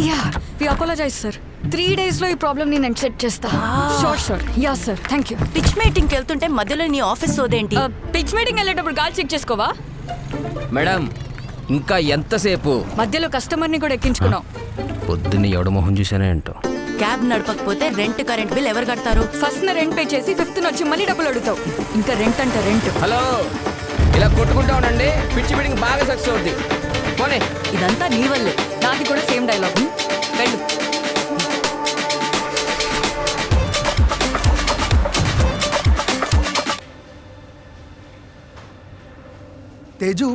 Yeah we apologize sir 3 days లో ఈ problem ని నేను సెట్ చేస్తా. Sure ya sir thank you. Pitch meeting కి వెళ్తుంటే మధ్యలో నీ ఆఫీస్ సోదేంటి? పిచ్ మీటింగ్ వెళ్ళేటప్పుడు గాలి చెక్ చేసుకోవా? మేడం ఇంకా ఎంతసేపు? మధ్యలో కస్టమర్ ని కూడా ఎక్కించుకున్నాం. పొద్దున్న ఎవడ మొహం చూసానే ఏంటో. క్యాబ్ నడపకపోతే రెంట్ కరెంట్ బిల్ ఎవరు కడతారు? ఫస్ట్ రెంట్ పే చేసి 5th వచ్చి మళ్ళీ డబ్బులు అడుగుతావు. ఇంకా రెంట్ అంటే రెంట్. హలో ఇలా కొట్టుకుంటా ఉండండి, పిచ్చి మీటింగ్ బాగా సక్సెస్ అవుద్ది. పోనీ ఇదంతా నీ వల్లే. నాది కూడా సేమ్ డైలాగ్. వెళ్ళు. తేజు,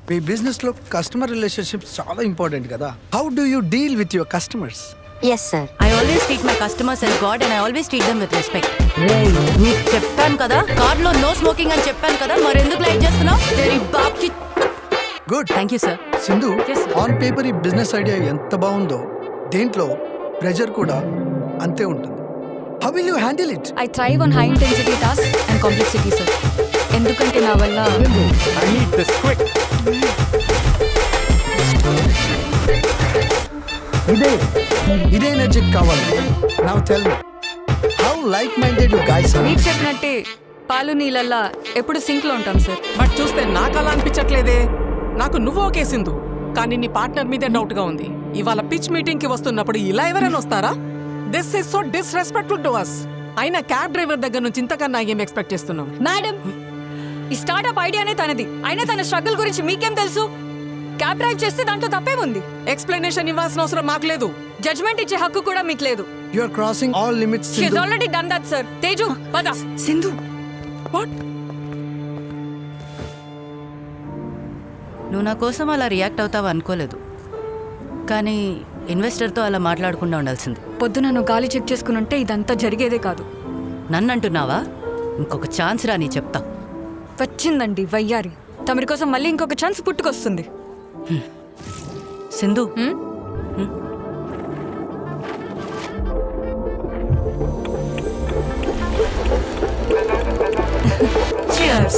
మీ బిజినెస్లో కస్టమర్ రిలేషన్షిప్స్ చాలా ఇంపార్టెంట్ కదా. How do you deal with your customers? Yes, sir. I always treat my customers as God and I always treat them with respect. నీకు చెప్పాను కదా కార్లో నో స్మోకింగ్ అని చెప్పాను కదా, మరి ఎందుకు లైట్ చేస్తున్నావు? తెరీ బాప్ కి. Good. Thank you sir. Sindhu, Yes, sir. On paper ఈ బిజినెస్ ఐడియా ఎంత బాగుందో దేంట్లో ప్రెజర్ కూడా అంతే ఉంటుంది. How will you handle it? I thrive on high intensity task and complexity sir. ఎందుకంటే నా వల్ల I need this quick. ఇదే ఎనర్జీ కావాలి. Now tell me, how like minded you guys are? మీరు చెప్పినట్టే పాలు నీళ్ళల్లా ఎప్పుడు సింక్ లో ఉంటాం సార్. బట్ చూస్తే నాకు అలా అనిపించట్లేదే. నాకు నువ్వు ఓకే సింధు, కానీ నీ పార్ట్నర్ మీదే డౌట్ గా ఉంది. ఇవాళ పిచ్ మీటింగ్ కి వస్తున్నప్పుడు ఇలా ఎవరైనా వస్తారా? This is so disrespectful to us. అయినా క్యాబ్ డ్రైవర్ దగ్గర నుంచి ఇంతకన్నా ఏం ఎక్స్పెక్ట్ చేస్తున్నాం? మేడం, ఈ స్టార్ట్అప్ ఐడియానే తనది. అయినా తన స్ట్రగుల్ గురించి మీకేం తెలుసు? క్యాబ్ డ్రైవ్ చేస్తే దాంట్లో తప్పేముంది? ఎక్స్ప్లెనేషన్ ఇవ్వాల్సిన అవసరం మాకు లేదు. జడ్జ్మెంట్ ఇచ్చే హక్కు కూడా మీకు లేదు. You are crossing all limits. She has already done that sir. Teju పద. సింధు, వాట్? నువ్వు నా కోసం అలా రియాక్ట్ అవుతావు అనుకోలేదు, కానీ ఇన్వెస్టర్తో అలా మాట్లాడకుండా ఉండాల్సింది. పొద్దున నువ్వు గాలి చెక్ చేసుకుని ఉంటే ఇదంతా జరిగేదే కాదు. నన్ను అంటున్నావా? ఇంకొక ఛాన్స్ రా, నీ చెప్తా. వచ్చిందండి వయ్యారి. తమరి కోసం మళ్ళీ ఇంకొక ఛాన్స్ పుట్టుకొస్తుంది. సింధు, Cheers.